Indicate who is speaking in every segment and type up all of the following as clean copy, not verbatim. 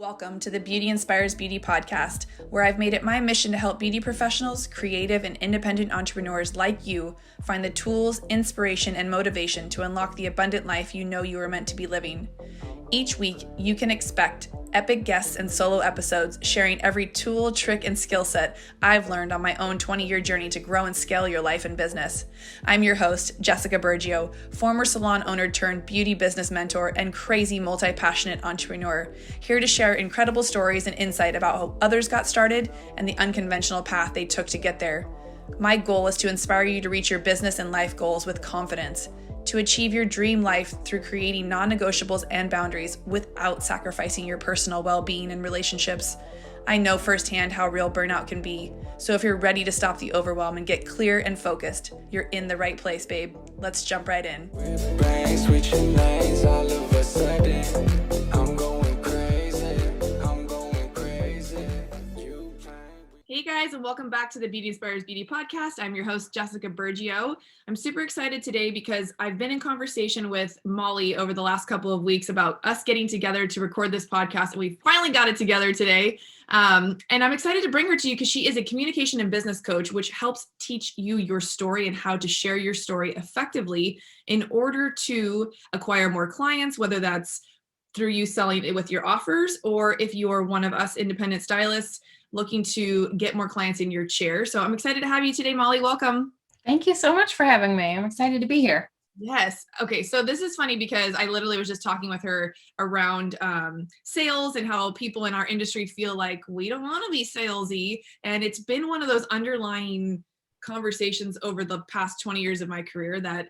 Speaker 1: Welcome to the Beauty Inspires Beauty podcast, where I've made it my mission to help beauty professionals, creative, and independent entrepreneurs like you find the tools, inspiration, and motivation to unlock the abundant life you know you are meant to be living. Each week, you can expect epic guests and solo episodes sharing every tool, trick, and skill set I've learned on my own 20-year journey to grow and scale your life and business. I'm your host, Jessica Burgio, former salon owner turned beauty business mentor and crazy multi-passionate entrepreneur, here to share incredible stories and insight about how others got started and the unconventional path they took to get there. My goal is to inspire you to reach your business and life goals with confidence, to achieve your dream life through creating non-negotiables and boundaries without sacrificing your personal well-being and relationships. I know firsthand how real burnout can be, so if you're ready to stop the overwhelm and get clear and focused, you're in the right place, babe. Let's jump right in. Hey guys, and welcome back to the Beauty Inspires Beauty podcast. I'm your host, Jessica Burgio. I'm super excited today because I've been in conversation with Molly over the last couple of weeks about us getting together to record this podcast, and we finally got it together today. And I'm excited to bring her to you because she is a communication and business coach, which helps teach you your story and how to share your story effectively in order to acquire more clients, whether that's through you selling it with your offers, or if you're one of us independent stylists looking to get more clients in your chair. So I'm excited to have you today, Molly. Welcome.
Speaker 2: Thank you so much for having me. I'm excited to be here.
Speaker 1: Yes. Okay. So this is funny because I literally was just talking with her around sales and how people in our industry feel like we don't want to be salesy. And it's been one of those underlying conversations over the past 20 years of my career that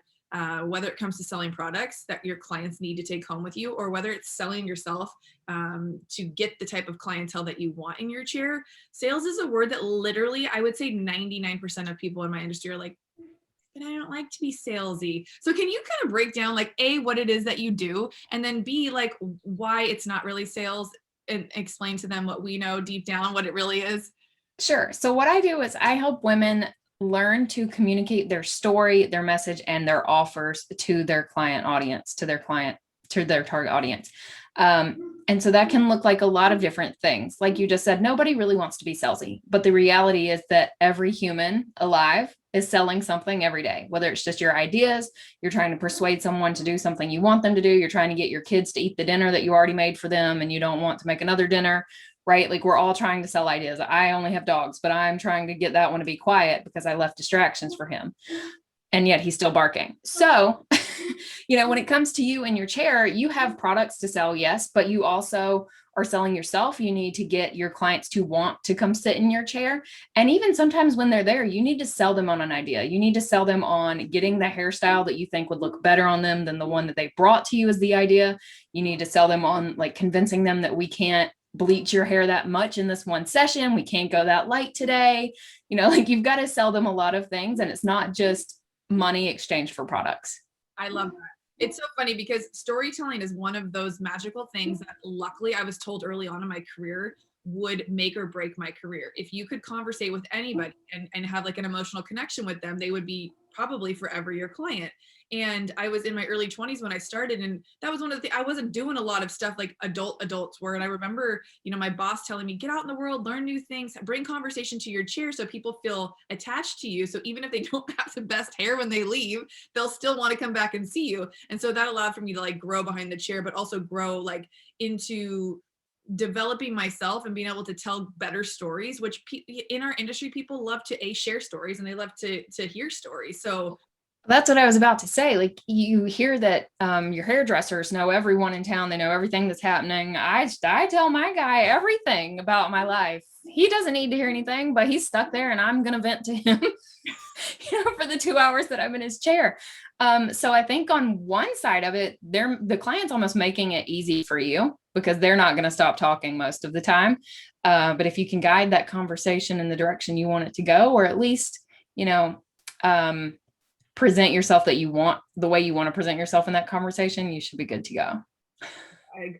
Speaker 1: whether it comes to selling products that your clients need to take home with you, or whether it's selling yourself to get the type of clientele that you want in your chair, sales is a word that literally, I would say 99% of people in my industry are like, but I don't like to be salesy. So can you kind of break down like A, what it is that you do, and then B, like why it's not really sales, and explain to them what we know deep down, what it really is?
Speaker 2: Sure. So what I do is I help women learn to communicate their story, their message, and their offers to their client audience, to their target audience. And so that can look like a lot of different things. Like you just said, nobody really wants to be salesy, but the reality is that every human alive is selling something every day, whether it's just your ideas, you're trying to persuade someone to do something you want them to do, you're trying to get your kids to eat the dinner that you already made for them and you don't want to make another dinner, right? Like we're all trying to sell ideas. I only have dogs, but I'm trying to get that one to be quiet because I left distractions for him. And yet he's still barking. So, when it comes to you in your chair, you have products to sell, yes, but you also are selling yourself. You need to get your clients to want to come sit in your chair. And even sometimes when they're there, you need to sell them on an idea. You need to sell them on getting the hairstyle that you think would look better on them than the one that they brought to you as the idea. You need to sell them on like convincing them that we can't bleach your hair that much in this one session. We can't go that light today. Like you've got to sell them a lot of things, and it's not just money exchanged for products.
Speaker 1: I love that. It's so funny because storytelling is one of those magical things that luckily I was told early on in my career would make or break my career. If you could conversate with anybody and have like an emotional connection with them, they would be probably forever your client. And I was in my early 20s when I started, and that was one of the things. I wasn't doing a lot of stuff like adults were. And I remember, my boss telling me, get out in the world, learn new things, bring conversation to your chair so people feel attached to you. So even if they don't have the best hair when they leave, they'll still want to come back and see you. And so that allowed for me to like grow behind the chair, but also grow like into developing myself and being able to tell better stories, which in our industry, people love to share stories and they love to hear stories. So
Speaker 2: that's what I was about to say. Like you hear that your hairdressers know everyone in town. They know everything that's happening. I tell my guy everything about my life. He doesn't need to hear anything, but he's stuck there and I'm going to vent to him, for the 2 hours that I'm in his chair. So I think on one side of it, the client's almost making it easy for you because they're not going to stop talking most of the time. But if you can guide that conversation in the direction you want it to go, or at least, present yourself the way you want to present yourself in that conversation, you should be good to go.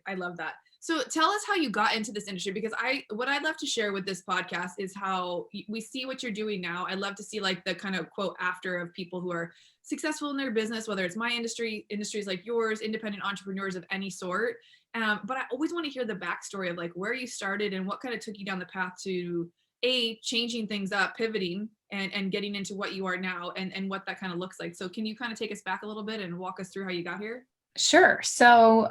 Speaker 1: I love that. So tell us how you got into this industry, because what I'd love to share with this podcast is how we see what you're doing now. I'd love to see like the kind of quote after of people who are successful in their business, whether it's my industry, industries like yours, independent entrepreneurs of any sort. But I always want to hear the backstory of like where you started and what kind of took you down the path to changing things up, pivoting and getting into what you are now and what that kind of looks like. So can you kind of take us back a little bit and walk us through how you got here?
Speaker 2: Sure. So,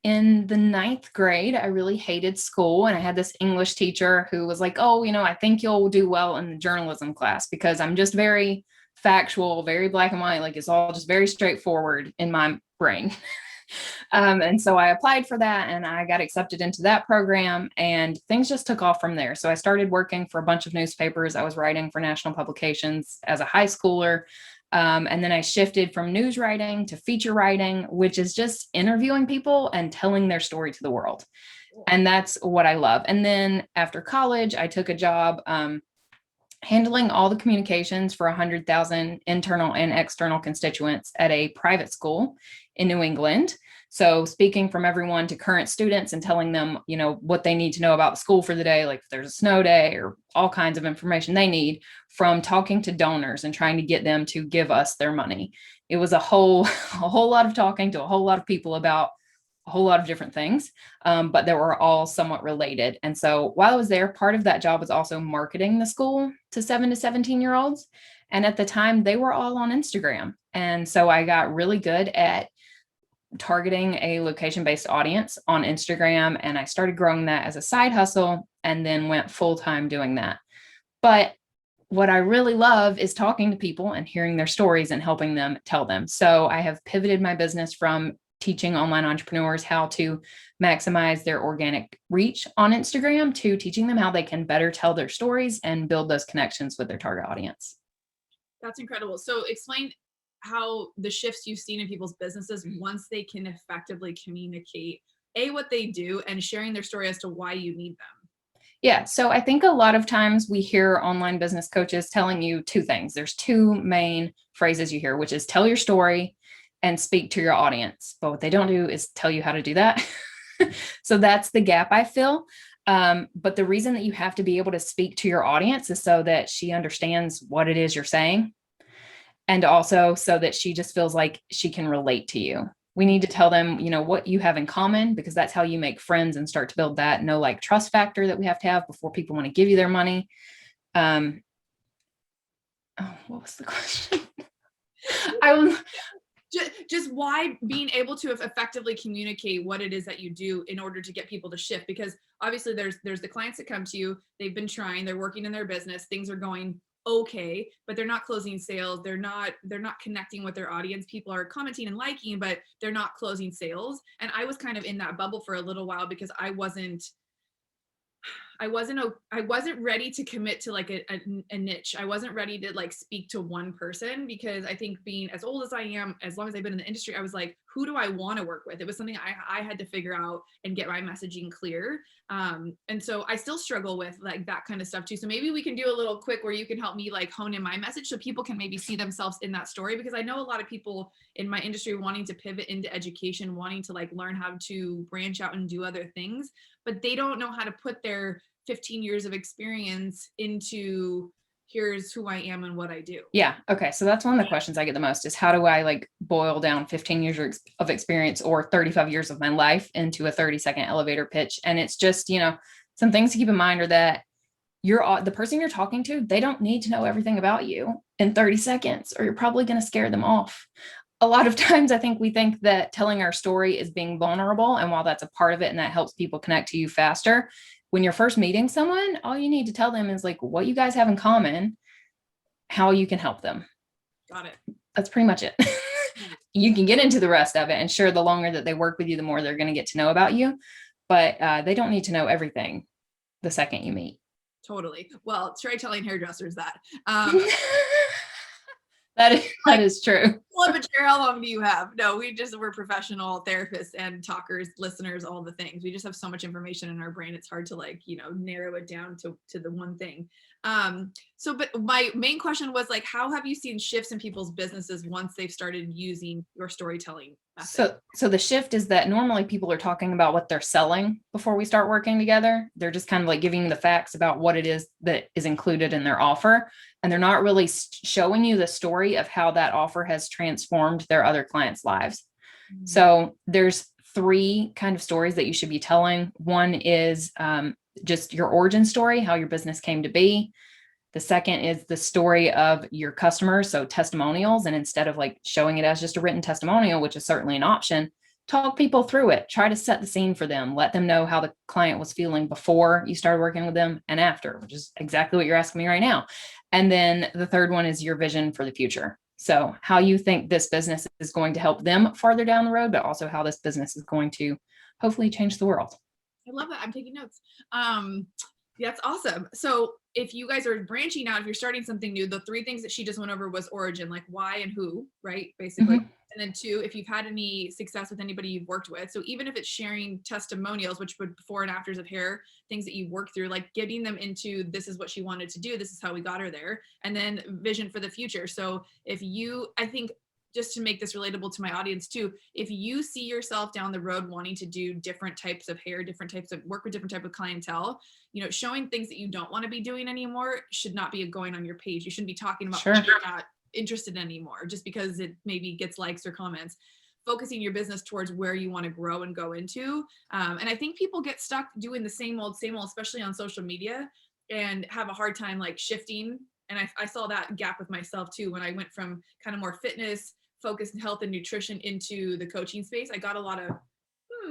Speaker 2: in the ninth grade, I really hated school. And I had this English teacher who was like, oh, I think you'll do well in the journalism class because I'm just very factual, very black and white. Like it's all just very straightforward in my brain. And so I applied for that and I got accepted into that program and things just took off from there. So I started working for a bunch of newspapers. I was writing for national publications as a high schooler. And then I shifted from news writing to feature writing, which is just interviewing people and telling their story to the world. And that's what I love. And then after college, I took a job handling all the communications for 100,000 internal and external constituents at a private school in New England. So speaking from everyone to current students and telling them, what they need to know about the school for the day, like if there's a snow day or all kinds of information they need, from talking to donors and trying to get them to give us their money. It was a whole lot of talking to a whole lot of people about a whole lot of different things, but they were all somewhat related. And so while I was there, part of that job was also marketing the school to 7 to 17-year-olds. And at the time, they were all on Instagram. And so I got really good at targeting a location-based audience on Instagram. And I started growing that as a side hustle and then went full-time doing that. But what I really love is talking to people and hearing their stories and helping them tell them. So I have pivoted my business from teaching online entrepreneurs how to maximize their organic reach on Instagram to teaching them how they can better tell their stories and build those connections with their target audience.
Speaker 1: That's incredible. So explain how the shifts you've seen in people's businesses once they can effectively communicate what they do and sharing their story as to why you need them.
Speaker 2: Yeah. So I think a lot of times we hear online business coaches telling you two things. There's two main phrases you hear, which is tell your story and speak to your audience. But what they don't do is tell you how to do that. So that's the gap I feel. But the reason that you have to be able to speak to your audience is so that she understands what it is you're saying. And also so that she just feels like she can relate to you. We need to tell them, what you have in common, because that's how you make friends and start to build that trust factor that we have to have before people want to give you their money. What was the question?
Speaker 1: Just why being able to effectively communicate what it is that you do in order to get people to shift, because obviously there's the clients that come to you, they've been trying, they're working in their business, things are going okay, but they're not closing sales, they're not connecting with their audience, people are commenting and liking, but they're not closing sales. And I was kind of in that bubble for a little while because I wasn't ready to commit to like a niche. I wasn't ready to like speak to one person, because I think being as old as I am, as long as I've been in the industry, I was like, who do I want to work with? It was something I had to figure out and get my messaging clear. And so I still struggle with like that kind of stuff too. So maybe we can do a little quick where you can help me like hone in my message so people can maybe see themselves in that story, because I know a lot of people in my industry wanting to pivot into education, wanting to like learn how to branch out and do other things, but they don't know how to put their 15 years of experience into here's who I am and what I do.
Speaker 2: Yeah. Okay. So that's one of the questions I get the most is how do I like boil down 15 years of experience or 35 years of my life into a 30-second elevator pitch? And it's just, some things to keep in mind are that the person you're talking to, they don't need to know everything about you in 30 seconds, or you're probably going to scare them off. A lot of times I think we think that telling our story is being vulnerable. And while that's a part of it and that helps people connect to you faster, when you're first meeting someone, all you need to tell them is like what you guys have in common, how you can help them.
Speaker 1: Got it.
Speaker 2: That's pretty much it. You can get into the rest of it. And sure, the longer that they work with you, the more they're going to get to know about you. But they don't need to know everything the second you meet.
Speaker 1: Totally. Well, try telling hairdressers that.
Speaker 2: That is true.
Speaker 1: Flip a chair, how long do you have? No, we're professional therapists and talkers, listeners, all the things. We just have so much information in our brain. It's hard to like, narrow it down to the one thing. But my main question was like, how have you seen shifts in people's businesses once they've started using your storytelling method?
Speaker 2: So the shift is that normally people are talking about what they're selling before we start working together. They're just kind of like giving you the facts about what it is that is included in their offer. And they're not really showing you the story of how that offer has transformed their other clients' lives. Mm-hmm. So there's three kind of stories that you should be telling. One is just your origin story, how your business came to be. The second is the story of your customers, so testimonials. And instead of like showing it as just a written testimonial, which is certainly an option, talk people through it. Try to set the scene for them. Let them know how the client was feeling before you started working with them and after, which is exactly what you're asking me right now. And then the third one is your vision for the future. So how you think this business is going to help them farther down the road, but also how this business is going to hopefully change the world.
Speaker 1: I love that. I'm taking notes. That's awesome. So if you guys are branching out, if you're starting something new, the three things that she just went over was origin, like why and who, right? Basically. Mm-hmm. And then two, if you've had any success with anybody you've worked with. So even if it's sharing testimonials, which would before and afters of hair, things that you work through, like getting them into, this is what she wanted to do. This is how we got her there. And then vision for the future. So if you, I think, just to make this relatable to my audience too, if you see yourself down the road wanting to do different types of hair, different types of work with different type of clientele, showing things that you don't want to be doing anymore should not be going on your page. You shouldn't be talking about what you're not interested in anymore just because it maybe gets likes or comments. Focusing your business towards where you want to grow and go into. And I think people get stuck doing the same old, especially on social media, and have a hard time like shifting. And I saw that gap with myself too, when I went from kind of more fitness focused health and nutrition into the coaching space. I got a lot of,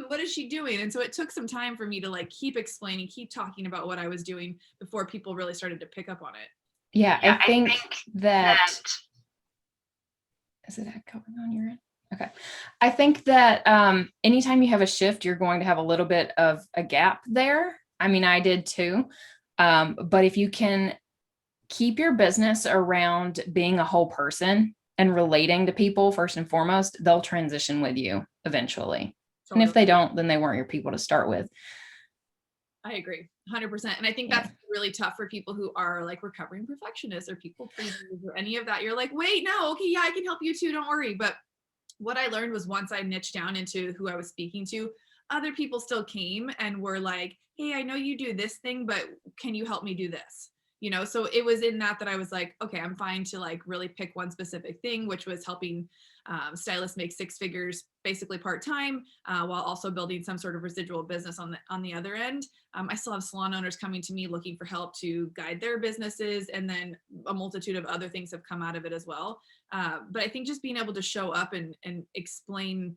Speaker 1: what is she doing? And so it took some time for me to like keep explaining, keep talking about what I was doing before people really started to pick up on it.
Speaker 2: Yeah, I think that is it echoing on your end? Okay. I think that anytime you have a shift, you're going to have a little bit of a gap there. I mean, I did too. But if you can keep your business around being a whole person and relating to people first and foremost, they'll transition with you eventually. Totally. And if they don't, then they weren't your people to start with.
Speaker 1: I agree 100%. And I think that's really tough for people who are like recovering perfectionists or people pleasers or any of that. You're like, wait, no, okay, yeah, I can help you too. Don't worry. But what I learned was once I niched down into who I was speaking to, other people still came and were like, hey, I know you do this thing, but can you help me do this? So it was in that I was like, okay, I'm fine to like really pick one specific thing, which was helping stylists make six figures, basically part-time, while also building some sort of residual business on the other end. I still have salon owners coming to me looking for help to guide their businesses. And then a multitude of other things have come out of it as well. But I think just being able to show up and explain,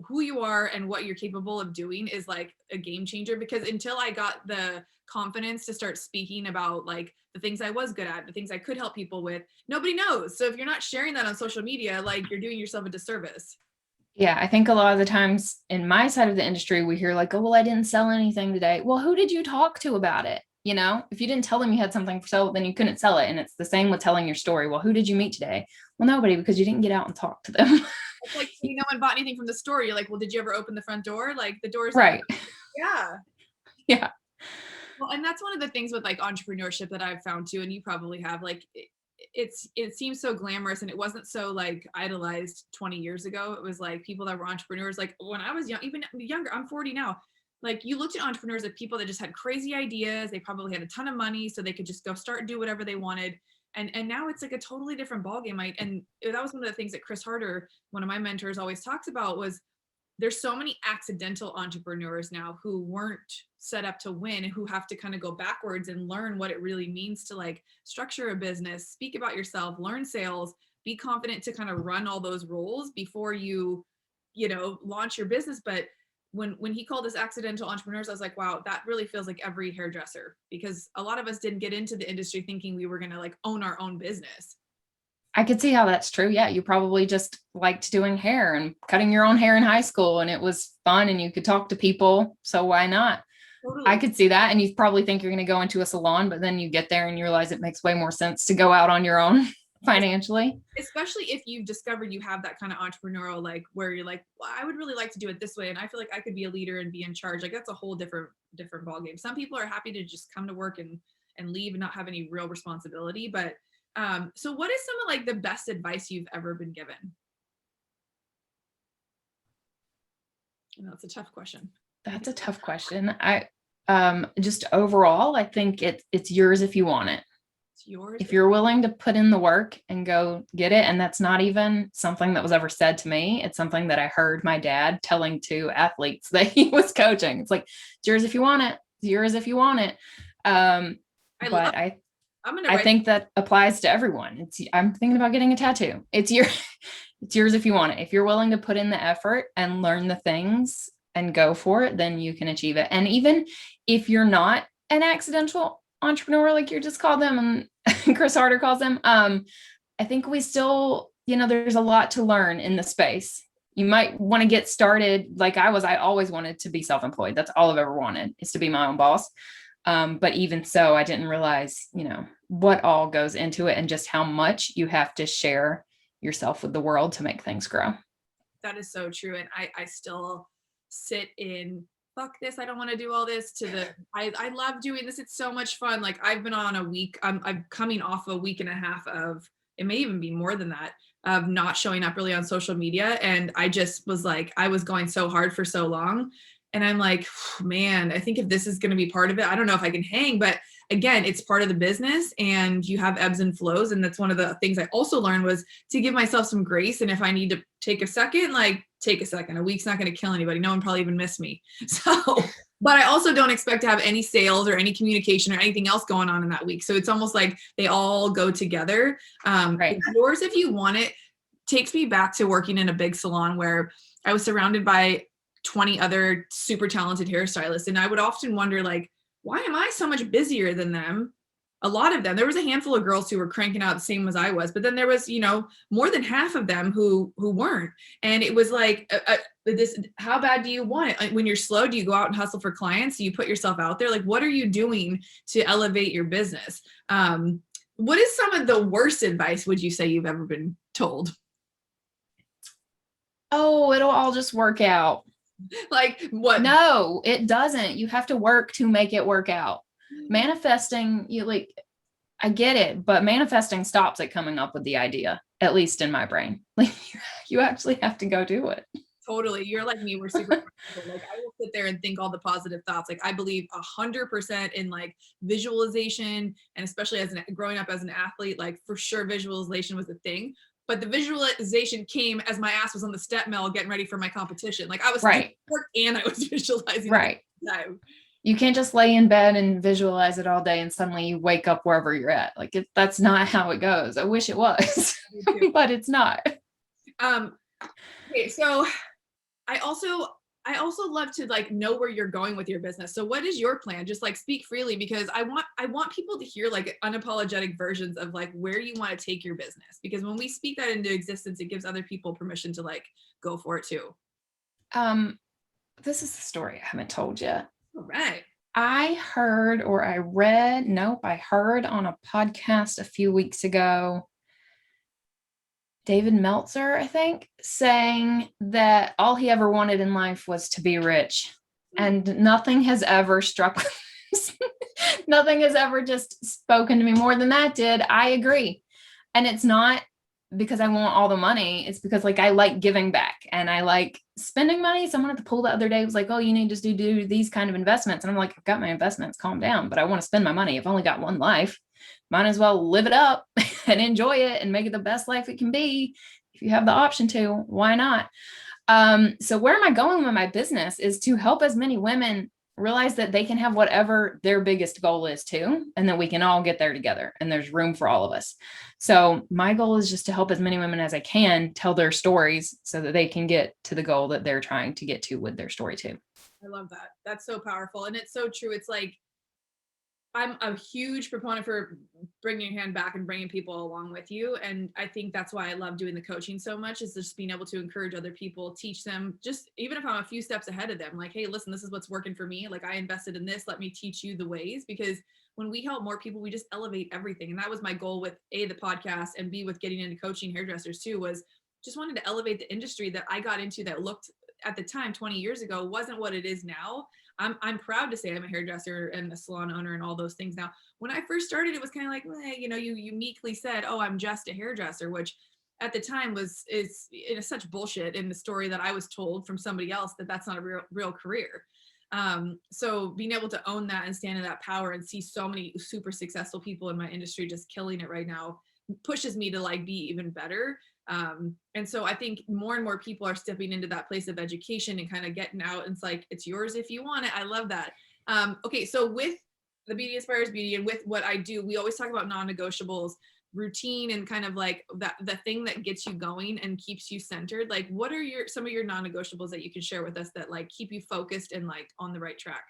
Speaker 1: who you are and what you're capable of doing is like a game changer, because until I got the confidence to start speaking about like the things I was good at, the things I could help people with, nobody knows. So if you're not sharing that on social media, like you're doing yourself a disservice.
Speaker 2: Yeah, I think a lot of the times in my side of the industry, we hear like, oh, well, I didn't sell anything today. Well, who did you talk to about it? If you didn't tell them you had something for sale, then you couldn't sell it. And it's the same with telling your story. Well, who did you meet today? Well, nobody, because you didn't get out and talk to them.
Speaker 1: It's like, no one bought anything from the store. You're like, well, did you ever open the front door? Like the door's
Speaker 2: right.
Speaker 1: Yeah.
Speaker 2: Yeah.
Speaker 1: Well, and that's one of the things with like entrepreneurship that I've found too, and you probably have, like, it seems so glamorous, and it wasn't so like idolized 20 years ago. It was like people that were entrepreneurs, like when I was young, even younger, I'm 40 now. Like you looked at entrepreneurs as people that just had crazy ideas. They probably had a ton of money, so they could just go start and do whatever they wanted. And now it's like a totally different ballgame. And that was one of the things that Chris Harder, one of my mentors, always talks about, was there's so many accidental entrepreneurs now who weren't set up to win and who have to kind of go backwards and learn what it really means to like structure a business, speak about yourself, learn sales, be confident to kind of run all those roles before you launch your business. But when he called us accidental entrepreneurs, I was like, wow, that really feels like every hairdresser, because a lot of us didn't get into the industry thinking we were going to like own our own business.
Speaker 2: I could see how that's true. Yeah. You probably just liked doing hair and cutting your own hair in high school, and it was fun and you could talk to people. So why not? Totally. I could see that. And you probably think you're going to go into a salon, but then you get there and you realize it makes way more sense to go out on your own financially.
Speaker 1: Especially if you've discovered you have that kind of entrepreneurial, like where you're like, well, I would really like to do it this way. And I feel like I could be a leader and be in charge. Like that's a whole different ballgame. Some people are happy to just come to work and leave and not have any real responsibility. But so what is some of like the best advice you've ever been given? That's a tough question.
Speaker 2: That's a tough question. I just overall, I think it's yours if you want it.
Speaker 1: It's yours.
Speaker 2: If you're willing to put in the work and go get it, and that's not even something that was ever said to me. It's something that I heard my dad telling to athletes that he was coaching. It's like, it's yours if you want it. It's yours if you want it. I think that applies to everyone. I'm thinking about getting a tattoo. It's yours if you want it. If you're willing to put in the effort and learn the things and go for it, then you can achieve it. And even if you're not an accidental entrepreneur, like you just called them and Chris Harder calls them, I think we still, there's a lot to learn in the space. You might want to get started like I was. I always wanted to be self-employed. That's all I've ever wanted, is to be my own boss. But even so, I didn't realize, what all goes into it and just how much you have to share yourself with the world to make things grow.
Speaker 1: That is so true. And I still sit in, fuck this, I don't want to do all this, I love doing this. It's so much fun. Like I've been on a week, I'm coming off a week and a half of, it may even be more than that, of not showing up really on social media. And I just was like, I was going so hard for so long. And I'm like, man, I think if this is going to be part of it, I don't know if I can hang, but again, it's part of the business and you have ebbs and flows. And that's one of the things I also learned, was to give myself some grace. And if I need to take a second, like take a second. A week's not going to kill anybody. No one probably even miss me. So, but I also don't expect to have any sales or any communication or anything else going on in that week. So it's almost like they all go together.
Speaker 2: Right.
Speaker 1: Yours, if you want it, takes me back to working in a big salon where I was surrounded by 20 other super talented hairstylists. And I would often wonder, like, why am I so much busier than them? A lot of them, there was a handful of girls who were cranking out the same as I was, but then there was, more than half of them who weren't. And it was like, how bad do you want it? When you're slow, do you go out and hustle for clients? Do you put yourself out there? Like, what are you doing to elevate your business? What is some of the worst advice would you say you've ever been told?
Speaker 2: Oh, it'll all just work out.
Speaker 1: Like what?
Speaker 2: No, it doesn't. You have to work to make it work out. Manifesting, I get it, but manifesting stops at coming up with the idea, at least in my brain. Like you actually have to go do it.
Speaker 1: Totally. You're like me. We're super like I will sit there and think all the positive thoughts. Like I believe 100% in like visualization, and especially growing up as an athlete, like for sure visualization was a thing. But the visualization came as my ass was on the step mill getting ready for my competition. Like I was
Speaker 2: right.
Speaker 1: Work and I was visualizing.
Speaker 2: Right. You can't just lay in bed and visualize it all day and suddenly you wake up wherever you're at. Like that's not how it goes. I wish it was, but it's not.
Speaker 1: Okay, so I also love to like know where you're going with your business. So what is your plan? Just like speak freely, because I want people to hear like unapologetic versions of like where you want to take your business. Because when we speak that into existence, it gives other people permission to like go for it too.
Speaker 2: This is the story I haven't told yet.
Speaker 1: All right.
Speaker 2: I heard on a podcast a few weeks ago, David Meltzer, I think, saying that all he ever wanted in life was to be rich. And nothing has ever struck, nothing has ever just spoken to me more than that did. I agree. And it's not because I want all the money. It's because like, I like giving back and I like spending money. Someone at the pool the other day was like, oh, you need to do these kind of investments. And I'm like, I've got my investments, calm down, but I want to spend my money. I've only got one life. Might as well live it up and enjoy it and make it the best life it can be. If you have the option to, why not? So where am I going with my business is to help as many women realize that they can have whatever their biggest goal is too, and that we can all get there together and there's room for all of us. So my goal is just to help as many women as I can tell their stories so that they can get to the goal that they're trying to get to with their story too.
Speaker 1: I love that. That's so powerful. And it's so true. It's like, I'm a huge proponent for bringing your hand back and bringing people along with you. And I think that's why I love doing the coaching so much, is just being able to encourage other people, teach them, just even if I'm a few steps ahead of them, like, hey, listen, this is what's working for me. Like I invested in this, let me teach you the ways, because when we help more people, we just elevate everything. And that was my goal with A, the podcast, and B, with getting into coaching hairdressers too, was just wanted to elevate the industry that I got into that looked at the time 20 years ago wasn't what it is now. I'm proud to say I'm a hairdresser and a salon owner and all those things now. When I first started, it was kind of like, you uniquely said, oh, I'm just a hairdresser, which at the time is such bullshit in the story that I was told from somebody else, that that's not a real career. So being able to own that and stand in that power and see so many super successful people in my industry just killing it right now pushes me to like be even better. And so I think more and more people are stepping into that place of education and kind of getting out. And it's like, it's yours if you want it. I love that. Okay. So with the Beauty Inspires Beauty and with what I do, we always talk about non-negotiables, routine, and kind of like that, the thing that gets you going and keeps you centered. Like, what are some of your non-negotiables that you can share with us that like keep you focused and like on the right track?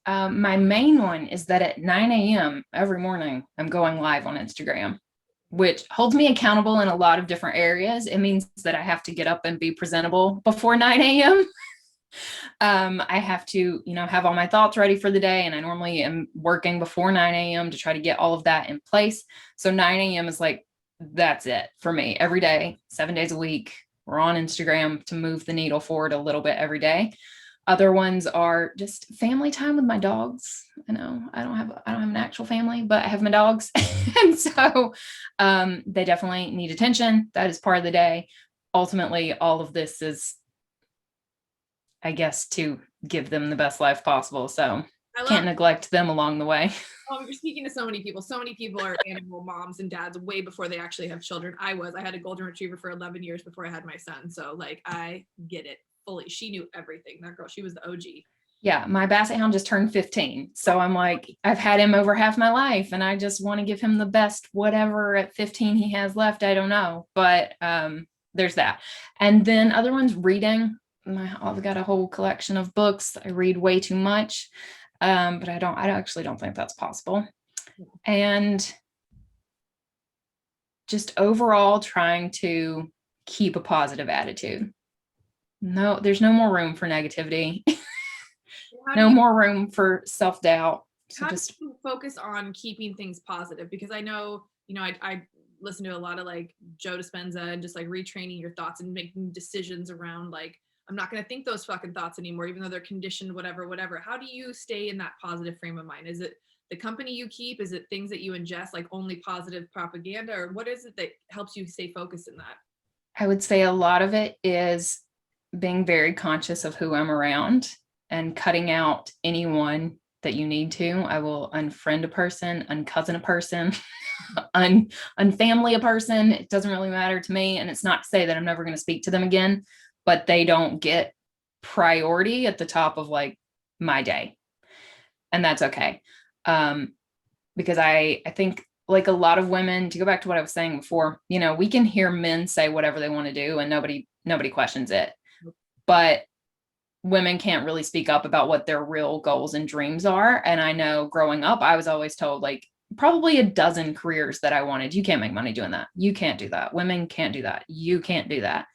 Speaker 2: My main one is that at 9 a.m. every morning, I'm going live on Instagram, which holds me accountable in a lot of different areas. It means that I have to get up and be presentable before 9 a.m. I have to, have all my thoughts ready for the day. And I normally am working before 9 a.m. to try to get all of that in place. So 9 a.m. is like, that's it for me every day, 7 days a week. We're on Instagram to move the needle forward a little bit every day. Other ones are just family time with my dogs. I know I don't have an actual family, but I have my dogs. And so they definitely need attention. That is part of the day. Ultimately, all of this is, I guess, to give them the best life possible. So can't neglect them along the way.
Speaker 1: You're speaking to so many people. So many people are animal moms and dads way before they actually have children. I had a golden retriever for 11 years before I had my son. So like, I get it fully. She knew everything. That girl, she was the OG.
Speaker 2: Yeah, my Basset Hound just turned 15. So I'm like, I've had him over half my life and I just want to give him the best, whatever at 15 he has left. I don't know. But there's that. And then other ones, reading. I've got a whole collection of books. I read way too much. But I actually don't think that's possible. And just overall trying to keep a positive attitude. No, there's no more room for negativity. No more room for self-doubt.
Speaker 1: So how do you focus on keeping things positive? Because I know, I listen to a lot of like Joe Dispenza and just like retraining your thoughts and making decisions around like, I'm not going to think those fucking thoughts anymore, even though they're conditioned, whatever. How do you stay in that positive frame of mind? Is it the company you keep? Is it things that you ingest, like only positive propaganda? Or what is it that helps you stay focused in that?
Speaker 2: I would say a lot of it is being very conscious of who I'm around and cutting out anyone that you need to. I will unfriend a person, uncousin a person, unfamily a person. It doesn't really matter to me. And it's not to say that I'm never going to speak to them again, but they don't get priority at the top of like my day. And that's okay. Because I think like a lot of women, to go back to what I was saying before, we can hear men say whatever they want to do and nobody questions it. But women can't really speak up about what their real goals and dreams are. And I know growing up, I was always told like probably a dozen careers that I wanted. You can't make money doing that. You can't do that. Women can't do that. You can't do that.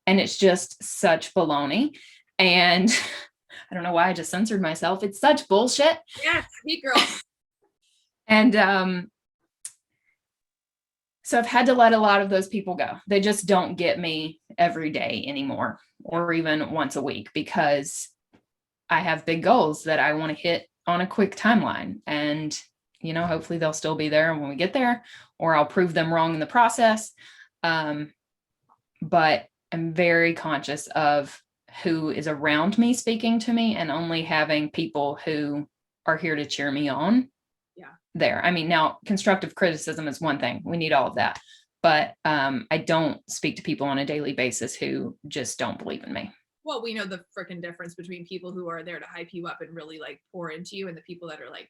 Speaker 2: And it's just such baloney. And I don't know why I just censored myself. It's such bullshit.
Speaker 1: Yeah, me girl.
Speaker 2: And so I've had to let a lot of those people go. They just don't get me every day anymore, or even once a week, because I have big goals that I want to hit on a quick timeline. And, hopefully they'll still be there when we get there, or I'll prove them wrong in the process. But I'm very conscious of who is around me speaking to me and only having people who are here to cheer me on. There. I mean, now constructive criticism is one thing. We need all of that. But I don't speak to people on a daily basis who just don't believe in me.
Speaker 1: Well, we know the freaking difference between people who are there to hype you up and really like pour into you and the people that are like,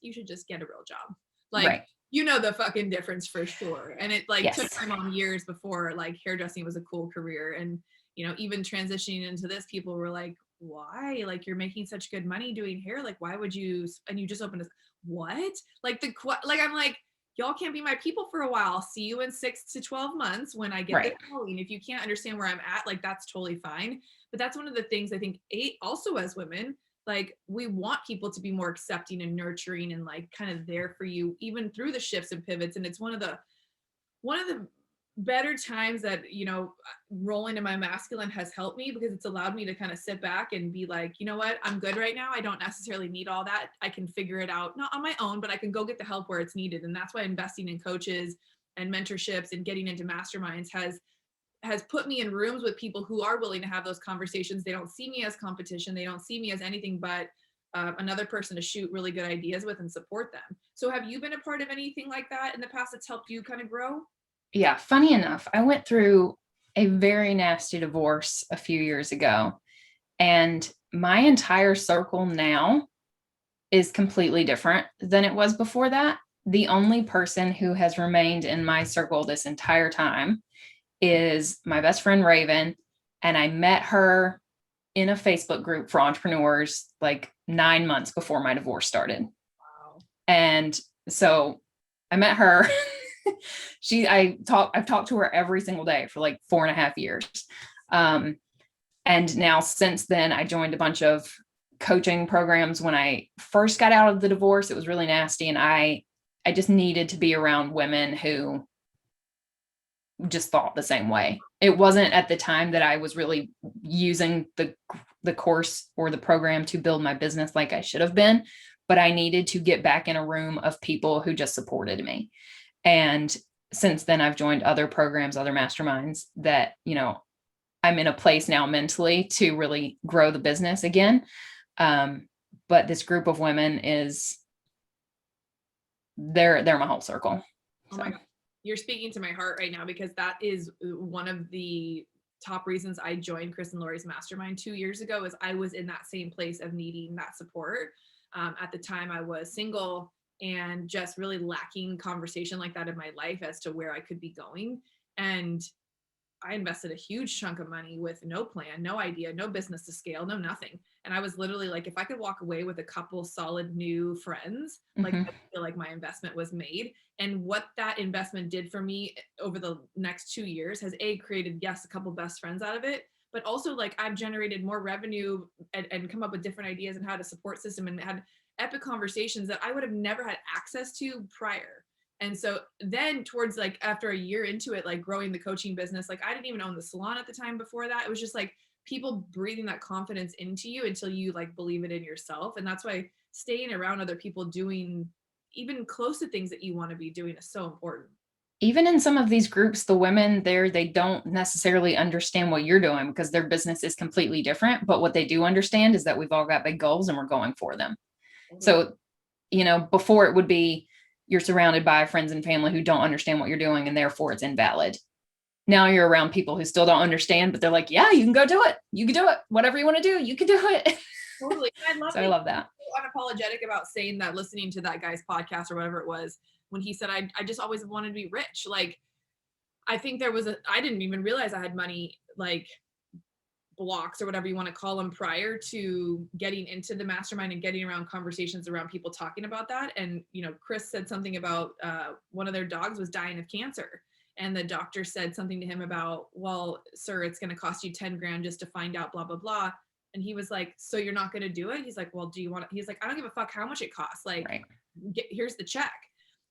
Speaker 1: you should just get a real job. Like, right. The fucking difference for sure. And it like took my mom years before like hairdressing was a cool career. And, even transitioning into this, people were like, why? Like, you're making such good money doing hair. Like, why would you? And you just opened a, what? Like I'm like, y'all can't be my people for a while. I'll see you in 6 to 12 months when I get the calling. If you can't understand where I'm at, like, that's totally fine. But that's one of the things I think also as women, like, we want people to be more accepting and nurturing and like kind of there for you, even through the shifts and pivots. And it's one of the better times that, rolling in my masculine has helped me, because it's allowed me to kind of sit back and be like, you know what, I'm good right now. I don't necessarily need all that. I can figure it out, not on my own, but I can go get the help where it's needed. And that's why investing in coaches and mentorships and getting into masterminds has has put me in rooms with people who are willing to have those conversations. They don't see me as competition. They don't see me as anything but another person to shoot really good ideas with and support them. So have you been a part of anything like that in the past that's helped you kind of grow?
Speaker 2: Yeah. Funny enough, I went through a very nasty divorce a few years ago, and my entire circle now is completely different than it was before that. The only person who has remained in my circle this entire time is my best friend Raven. And I met her in a Facebook group for entrepreneurs like 9 months before my divorce started.
Speaker 1: Wow.
Speaker 2: And so I met her. I've talked to her every single day for like 4.5 years. And now since then, I joined a bunch of coaching programs. When I first got out of the divorce, it was really nasty. And I just needed to be around women who just thought the same way. It wasn't at the time that I was really using the course or the program to build my business like I should have been, but I needed to get back in a room of people who just supported me. And since then, I've joined other programs, other masterminds that, I'm in a place now mentally to really grow the business again. But this group of women they're my whole circle.
Speaker 1: Oh my God. You're speaking to my heart right now, because that is one of the top reasons I joined Chris and Lori's mastermind 2 years ago. Is I was in that same place of needing that support. At the time I was single and just really lacking conversation like that in my life as to where I could be going. And I invested a huge chunk of money with no plan, no idea, no business to scale, no nothing. And I was literally like, if I could walk away with a couple solid new friends, like I feel like my investment was made. And what that investment did for me over the next 2 years has created, yes, a couple best friends out of it, but also like I've generated more revenue and come up with different ideas and had a support system and had epic conversations that I would have never had access to prior. And so then towards like after a year into it, like growing the coaching business, like I didn't even own the salon at the time before that. It was just like people breathing that confidence into you until you like believe it in yourself. And that's why staying around other people doing even close to things that you want to be doing is so important.
Speaker 2: Even in some of these groups, the women there, they don't necessarily understand what you're doing because their business is completely different. But what they do understand is that we've all got big goals and we're going for them. So, before it would be, you're surrounded by friends and family who don't understand what you're doing and therefore it's invalid. Now you're around people who still don't understand, but they're like, yeah, you can go do it. You can do it. Whatever you want to do, you can do it.
Speaker 1: Totally.
Speaker 2: I love that.
Speaker 1: So unapologetic about saying that, listening to that guy's podcast or whatever it was, when he said, I just always wanted to be rich. Like, I think I didn't even realize I had money, like blocks or whatever you want to call them, prior to getting into the mastermind and getting around conversations around people talking about that. And, Chris said something about one of their dogs was dying of cancer. And the doctor said something to him about, well, sir, it's going to cost you 10 grand just to find out, blah, blah, blah. And he was like, so you're not going to do it? He's like, well, do you want it? He's like, I don't give a fuck how much it costs. Like,
Speaker 2: right.
Speaker 1: Here's the check.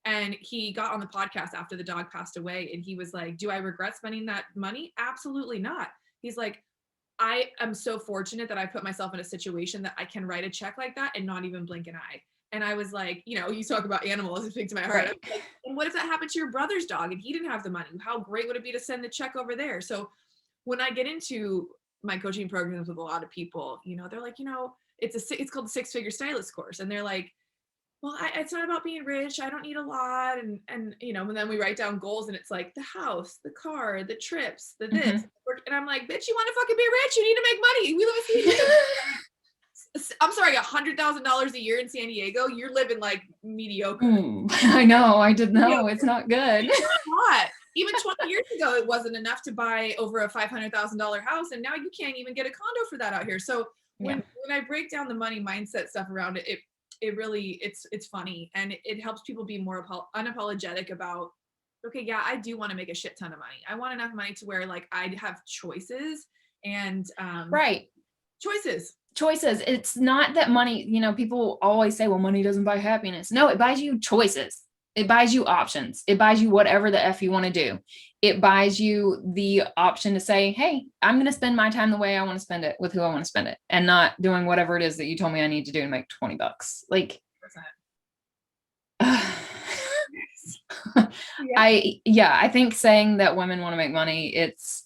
Speaker 1: And he got on the podcast after the dog passed away. And he was like, do I regret spending that money? Absolutely not. He's like, I am so fortunate that I put myself in a situation that I can write a check like that and not even blink an eye. And I was like, you talk about animals, it speaks to my heart.
Speaker 2: Right.
Speaker 1: Like, and what if that happened to your brother's dog and he didn't have the money? How great would it be to send the check over there? So when I get into my coaching programs with a lot of people, they're like, it's called the 6-figure stylist course. And they're like, well, it's not about being rich. I don't need a lot. And then we write down goals and it's like the house, the car, the trips, the this. And I'm like, bitch, you want to fucking be rich? You need to make money. We live in I'm sorry, $100,000 a year in San Diego. You're living like mediocre.
Speaker 2: I know. I did know. It's not good.
Speaker 1: It's not. Even 20 years ago, it wasn't enough to buy over a $500,000 house. And now you can't even get a condo for that out here. So when I break down the money mindset stuff around it, it really, it's funny. And it helps people be more unapologetic about, okay, yeah, I do want to make a shit ton of money. I want enough money to where like I'd have choices and
Speaker 2: right.
Speaker 1: Choices.
Speaker 2: It's not that money, people always say, well, money doesn't buy happiness. No, it buys you choices. It buys you options. It buys you whatever the F you want to do. It buys you the option to say, hey, I'm going to spend my time the way I want to spend it with who I want to spend it and not doing whatever it is that you told me I need to do and make $20. Like, I think saying that women want to make money, it's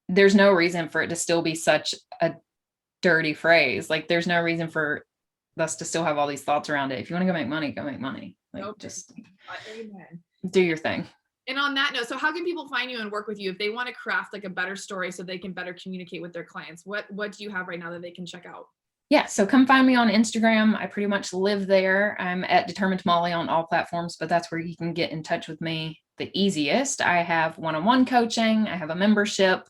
Speaker 2: there's no reason for it to still be such a dirty phrase. Like there's no reason for us to still have all these thoughts around it. If you want to go make money, go make money. Like
Speaker 1: Nope.
Speaker 2: just
Speaker 1: Amen.
Speaker 2: do your thing.
Speaker 1: And on that note, so how can people find you and work with you if they want to craft like a better story so they can better communicate with their clients? What do you have right now that they can check out?
Speaker 2: Yeah, so come find me on Instagram. I pretty much live there. I'm at Determined Molly on all platforms, but that's where you can get in touch with me the easiest. I have one-on-one coaching. I have a membership.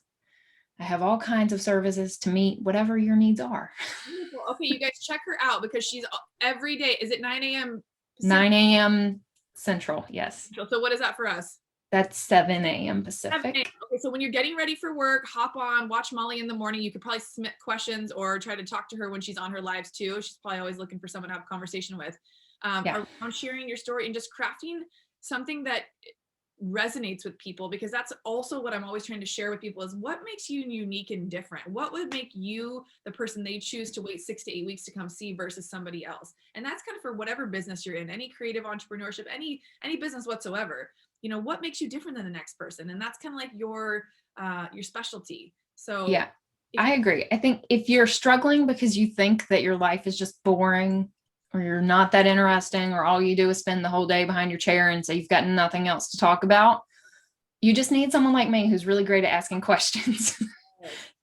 Speaker 2: I have all kinds of services to meet whatever your needs are.
Speaker 1: Beautiful. Okay, you guys check her out because she's every day. Is it 9 a.m.
Speaker 2: 9 a.m. Central, yes.
Speaker 1: So what is that for us?
Speaker 2: That's 7 a.m. Pacific.
Speaker 1: Okay, so when you're getting ready for work, hop on, watch Molly in the morning. You could probably submit questions or try to talk to her when she's on her lives too. She's probably always looking for someone to have a conversation with. Around sharing your story and just crafting something that resonates with people, because that's also what I'm always trying to share with people is what makes you unique and different. What would make you the person they choose to wait 6 to 8 weeks to come see versus somebody else? And that's kind of for whatever business you're in, any creative entrepreneurship, any business whatsoever. You know, what makes you different than the next person? And that's kind of like your specialty. So
Speaker 2: yeah, I agree. I think if you're struggling because you think that your life is just boring or you're not that interesting, or all you do is spend the whole day behind your chair and say you've got nothing else to talk about, you just need someone like me who's really great at asking questions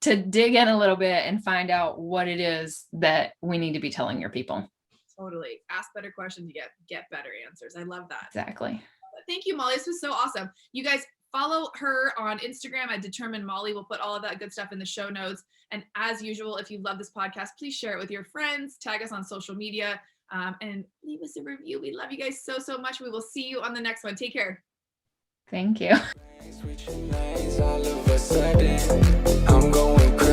Speaker 2: to dig in a little bit and find out what it is that we need to be telling your people.
Speaker 1: Totally. Ask better questions, you get better answers. I love that.
Speaker 2: Exactly.
Speaker 1: Thank you, Molly. This was so awesome. You guys follow her on Instagram at Determined Molly. We'll put all of that good stuff in the show notes. And as usual, if you love this podcast, please share it with your friends, tag us on social media, and leave us a review. We love you guys so, so much. We will see you on the next one. Take care.
Speaker 2: Thank you.
Speaker 3: I'm going